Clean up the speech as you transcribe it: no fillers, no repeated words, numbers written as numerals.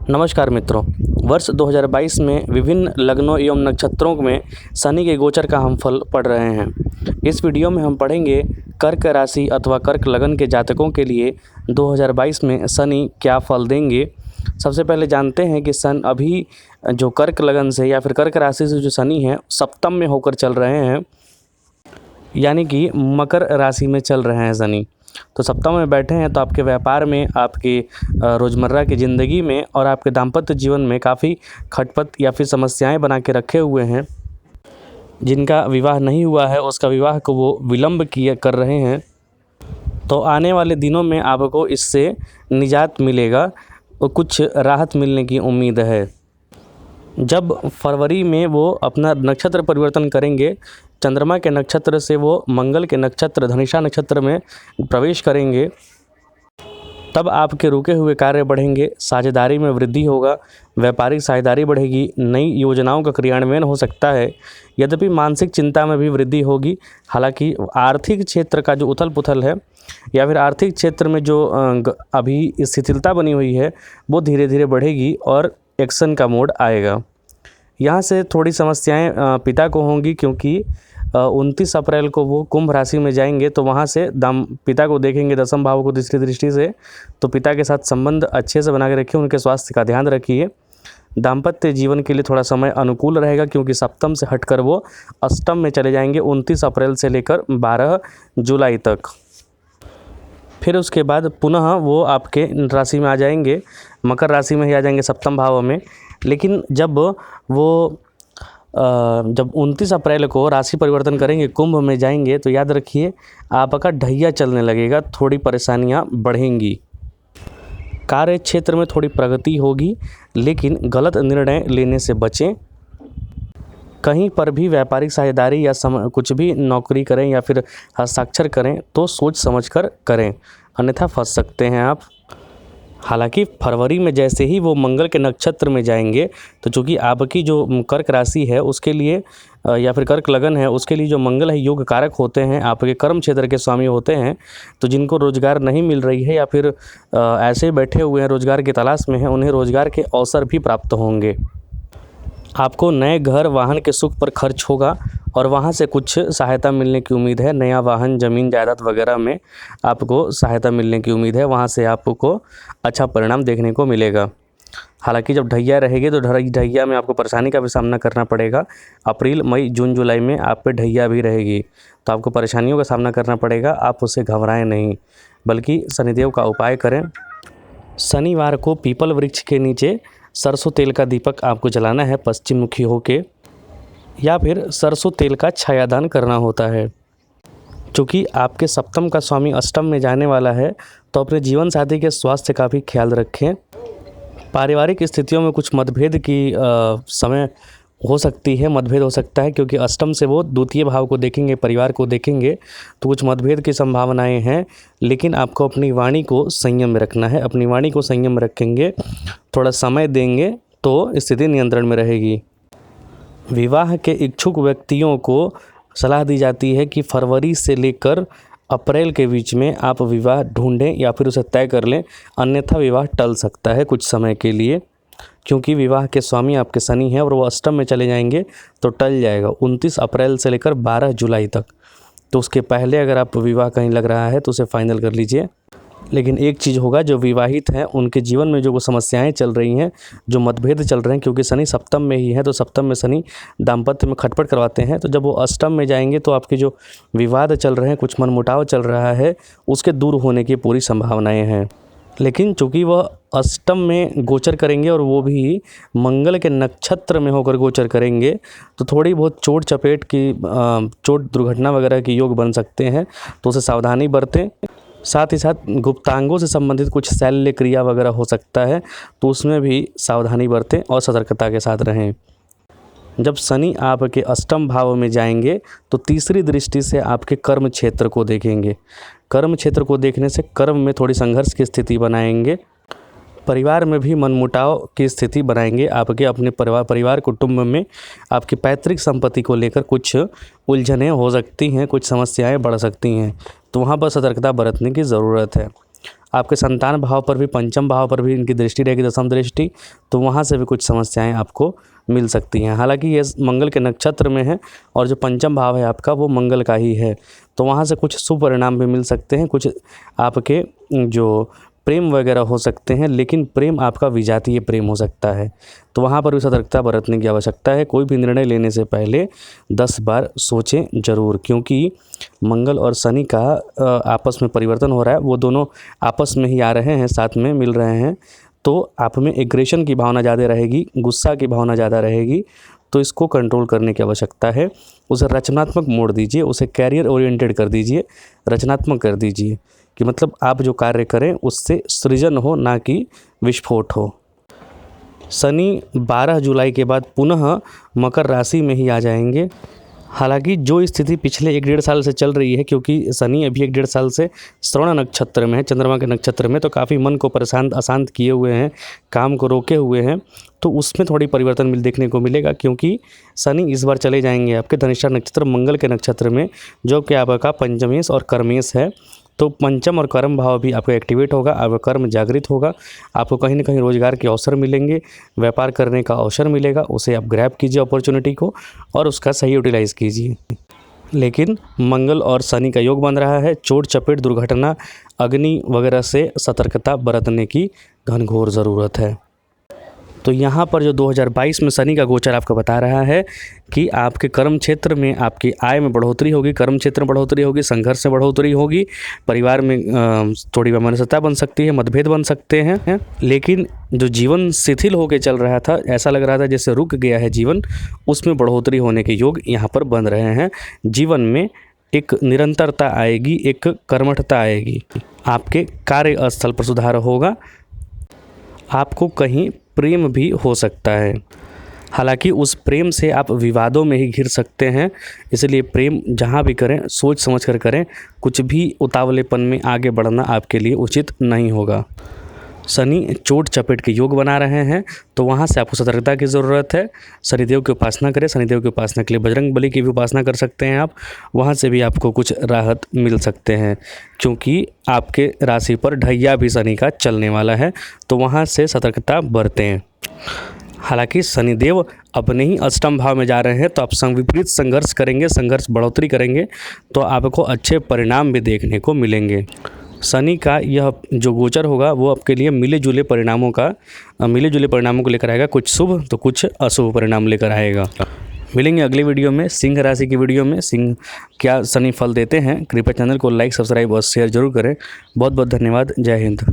नमस्कार मित्रों। वर्ष 2022 में विभिन्न लग्नों एवं नक्षत्रों में शनि के गोचर का हम फल पढ़ रहे हैं। इस वीडियो में हम पढ़ेंगे कर्क राशि अथवा कर्क लग्न के जातकों के लिए 2022 में शनि क्या फल देंगे। सबसे पहले जानते हैं कि सन अभी जो कर्क लग्न से या फिर कर्क राशि से जो शनि है सप्तम में होकर चल रहे हैं, यानी कि मकर राशि में चल रहे हैं शनि। तो सप्तम में बैठे हैं तो आपके व्यापार में, आपकी रोज़मर्रा की ज़िंदगी में और आपके दाम्पत्य जीवन में काफ़ी खटपट या फिर समस्याएं बना के रखे हुए हैं। जिनका विवाह नहीं हुआ है उसका विवाह को वो विलंब कर रहे हैं। तो आने वाले दिनों में आपको इससे निजात मिलेगा और कुछ राहत मिलने की उम्मीद है। जब फरवरी में वो अपना नक्षत्र परिवर्तन करेंगे, चंद्रमा के नक्षत्र से वो मंगल के नक्षत्र धनिष्ठा नक्षत्र में प्रवेश करेंगे, तब आपके रुके हुए कार्य बढ़ेंगे, साझेदारी में वृद्धि होगा, व्यापारिक साझेदारी बढ़ेगी, नई योजनाओं का क्रियान्वयन हो सकता है। यद्यपि मानसिक चिंता में भी वृद्धि होगी। हालांकि आर्थिक क्षेत्र का जो उथल पुथल है या फिर आर्थिक क्षेत्र में जो अभी शिथिलता बनी हुई है वो धीरे धीरे बढ़ेगी और एक्शन का मोड आएगा। यहाँ से थोड़ी समस्याएं पिता को होंगी, क्योंकि 29 अप्रैल को वो कुंभ राशि में जाएंगे तो वहाँ से पिता को देखेंगे दसम भाव को तीसरी दृष्टि से। तो पिता के साथ संबंध अच्छे से बना के रखिए, उनके स्वास्थ्य का ध्यान रखिए। दाम्पत्य जीवन के लिए थोड़ा समय अनुकूल रहेगा, क्योंकि सप्तम से हटकर वो अष्टम में चले जाएंगे 29 अप्रैल से लेकर 12 जुलाई तक। फिर उसके बाद पुनः वो आपके राशि में आ जाएंगे, मकर राशि में ही आ जाएंगे सप्तम भाव में। लेकिन जब वो 29 अप्रैल को राशि परिवर्तन करेंगे, कुंभ में जाएंगे, तो याद रखिए आपका ढैया चलने लगेगा, थोड़ी परेशानियां बढ़ेंगी। कार्य क्षेत्र में थोड़ी प्रगति होगी, लेकिन गलत निर्णय लेने से बचें। कहीं पर भी व्यापारिक साझेदारी या कुछ भी नौकरी करें या फिर हस्ताक्षर करें तो सोच समझकर करें, अन्यथा फंस सकते हैं आप। हालांकि फरवरी में जैसे ही वो मंगल के नक्षत्र में जाएंगे, तो चूँकि आपकी जो कर्क राशि है उसके लिए या फिर कर्क लगन है उसके लिए जो मंगल है योग कारक होते हैं, आपके कर्म क्षेत्र के स्वामी होते हैं। तो जिनको रोज़गार नहीं मिल रही है या फिर ऐसे बैठे हुए हैं रोज़गार की तलाश में हैं, उन्हें रोज़गार के अवसर भी प्राप्त होंगे। आपको नए घर वाहन के सुख पर खर्च होगा और वहाँ से कुछ सहायता मिलने की उम्मीद है। नया वाहन, ज़मीन जायदाद वगैरह में आपको सहायता मिलने की उम्मीद है, वहाँ से आपको अच्छा परिणाम देखने को मिलेगा। हालांकि जब ढैया रहेगी तो ढैया में आपको परेशानी का भी सामना करना पड़ेगा। अप्रैल, मई, जून, जुलाई में आप पे ढैया भी रहेगी, तो आपको परेशानियों का सामना करना पड़ेगा। आप उससे घबराएं नहीं, बल्कि शनिदेव का उपाय करें। शनिवार को पीपल वृक्ष के नीचे सरसों तेल का दीपक आपको जलाना है पश्चिम मुखी होके, या फिर सरसों तेल का छायादान करना होता है। चूँकि आपके सप्तम का स्वामी अष्टम में जाने वाला है, तो अपने जीवन साथी के स्वास्थ्य का भी ख्याल रखें। पारिवारिक स्थितियों में कुछ मतभेद की समय हो सकती है, मतभेद हो सकता है, क्योंकि अष्टम से वो द्वितीय भाव को देखेंगे, परिवार को देखेंगे, तो कुछ मतभेद की संभावनाएं हैं। लेकिन आपको अपनी वाणी को संयम में रखना है। अपनी वाणी को संयम में रखेंगे, थोड़ा समय देंगे तो स्थिति नियंत्रण में रहेगी। विवाह के इच्छुक व्यक्तियों को सलाह दी जाती है कि फरवरी से लेकर अप्रैल के बीच में आप विवाह ढूंढें या फिर उसे तय कर लें, अन्यथा विवाह टल सकता है कुछ समय के लिए, क्योंकि विवाह के स्वामी आपके शनि हैं और वो अष्टम में चले जाएंगे तो टल जाएगा 29 अप्रैल से लेकर 12 जुलाई तक। तो उसके पहले अगर आप विवाह कहीं लग रहा है तो उसे फाइनल कर लीजिए। लेकिन एक चीज़ होगा, जो विवाहित हैं उनके जीवन में जो समस्याएं चल रही हैं, जो मतभेद चल रहे हैं, क्योंकि शनि सप्तम में ही है, तो सप्तम में शनि दाम्पत्य में खटपट करवाते हैं। तो जब वो अष्टम में जाएंगे तो आपके जो विवाद चल रहे हैं, कुछ मनमुटाव चल रहा है, उसके दूर होने की पूरी संभावनाएँ हैं। लेकिन चूँकि वह अष्टम में गोचर करेंगे और वो भी मंगल के नक्षत्र में होकर गोचर करेंगे, तो थोड़ी बहुत चोट चपेट की चोट दुर्घटना वगैरह के योग बन सकते हैं, तो उसे सावधानी बरतें। साथ ही साथ गुप्तांगों से संबंधित कुछ शल्य क्रिया वगैरह हो सकता है, तो उसमें भी सावधानी बरतें और सतर्कता के साथ रहें। जब शनि आपके अष्टम भाव में जाएंगे तो तीसरी दृष्टि से आपके कर्म क्षेत्र को देखेंगे। कर्म क्षेत्र को देखने से कर्म में थोड़ी संघर्ष की स्थिति बनाएंगे, परिवार में भी मनमुटाव की स्थिति बनाएंगे। आपके अपने परिवार कुटुंब में आपकी पैतृक संपत्ति को लेकर कुछ उलझनें हो सकती हैं, कुछ समस्याएं बढ़ सकती हैं, तो वहाँ पर सतर्कता बरतने की ज़रूरत है। आपके संतान भाव पर भी, पंचम भाव पर भी इनकी दृष्टि रहेगी, दशम दृष्टि, तो वहाँ से भी कुछ समस्याएं आपको मिल सकती हैं। हालांकि ये मंगल के नक्षत्र में है और जो पंचम भाव है आपका वो मंगल का ही है, तो वहाँ से कुछ शुभ परिणाम भी मिल सकते हैं। कुछ आपके जो प्रेम वगैरह हो सकते हैं, लेकिन प्रेम आपका विजातीय प्रेम हो सकता है, तो वहाँ पर भी सतर्कता बरतने की आवश्यकता है। कोई भी निर्णय लेने से पहले 10 बार सोचें ज़रूर, क्योंकि मंगल और शनि का आपस में परिवर्तन हो रहा है, वो दोनों आपस में ही आ रहे हैं, साथ में मिल रहे हैं, तो आप में एग्रेशन की भावना ज़्यादा रहेगी, गुस्सा की भावना ज़्यादा रहेगी, तो इसको कंट्रोल करने की आवश्यकता है। उसे रचनात्मक मोड़ दीजिए, उसे कैरियर ओरिएंटेड कर दीजिए, रचनात्मक कर दीजिए, कि मतलब आप जो कार्य करें उससे सृजन हो, ना कि विस्फोट हो। शनि 12 जुलाई के बाद पुनः मकर राशि में ही आ जाएंगे। हालांकि जो स्थिति पिछले 1-1.5 साल से चल रही है, क्योंकि शनि अभी 1-1.5 साल से श्रवण नक्षत्र में है, चंद्रमा के नक्षत्र में, तो काफ़ी मन को परेशान अशांत किए हुए हैं, काम को रोके हुए हैं, तो उसमें थोड़ी परिवर्तन देखने को मिलेगा, क्योंकि शनि इस बार चले जाएंगे आपके धनिष्ठा नक्षत्र मंगल के नक्षत्र में, जो कि आपका पंचमेश और कर्मेश है। तो पंचम और कर्म भाव भी आपका एक्टिवेट होगा, आपका कर्म जागृत होगा, आपको कहीं ना कहीं रोजगार के अवसर मिलेंगे, व्यापार करने का अवसर मिलेगा, उसे आप ग्रैब कीजिए अपॉर्चुनिटी को और उसका सही यूटिलाइज़ कीजिए। लेकिन मंगल और शनि का योग बन रहा है, चोट चपेट, दुर्घटना, अग्नि वगैरह से सतर्कता बरतने की घनघोर ज़रूरत है। तो यहाँ पर जो 2022 में शनि का गोचर आपको बता रहा है कि आपके कर्म क्षेत्र में आपकी आय में बढ़ोतरी होगी, कर्म क्षेत्र में बढ़ोतरी होगी, संघर्ष में बढ़ोतरी होगी, परिवार में थोड़ी वैमनस्यता बन सकती है, मतभेद बन सकते हैं। लेकिन जो जीवन शिथिल होकर चल रहा था, ऐसा लग रहा था जैसे रुक गया है जीवन, उसमें बढ़ोतरी होने के योग यहाँ पर बन रहे हैं। जीवन में एक निरंतरता आएगी, एक कर्मठता आएगी, आपके कार्यस्थल पर सुधार होगा, आपको कहीं प्रेम भी हो सकता है। हालांकि उस प्रेम से आप विवादों में ही घिर सकते हैं, इसलिए प्रेम जहाँ भी करें सोच समझ कर करें, कुछ भी उतावलेपन में आगे बढ़ना आपके लिए उचित नहीं होगा। शनि चोट चपेट के योग बना रहे हैं, तो वहाँ से आपको सतर्कता की ज़रूरत है। शनिदेव की उपासना करें, शनिदेव की उपासना के लिए बजरंग बली की भी उपासना कर सकते हैं आप, वहाँ से भी आपको कुछ राहत मिल सकते हैं, क्योंकि आपके राशि पर ढैया भी शनि का चलने वाला है, तो वहाँ से सतर्कता बरतें। हालांकि शनिदेव अपने ही अष्टम भाव में जा रहे हैं, तो आप विपरीत संघर्ष करेंगे, संघर्ष बढ़ोतरी करेंगे, तो आपको अच्छे परिणाम भी देखने को मिलेंगे। शनि का यह जो गोचर होगा वो आपके लिए मिले जुले परिणामों को लेकर आएगा, कुछ शुभ तो कुछ अशुभ परिणाम लेकर आएगा। मिलेंगे अगले वीडियो में सिंह राशि की वीडियो में। सिंह क्या शनि फल देते हैं, कृपया चैनल को लाइक, सब्सक्राइब और शेयर जरूर करें। बहुत बहुत धन्यवाद। जय हिंद।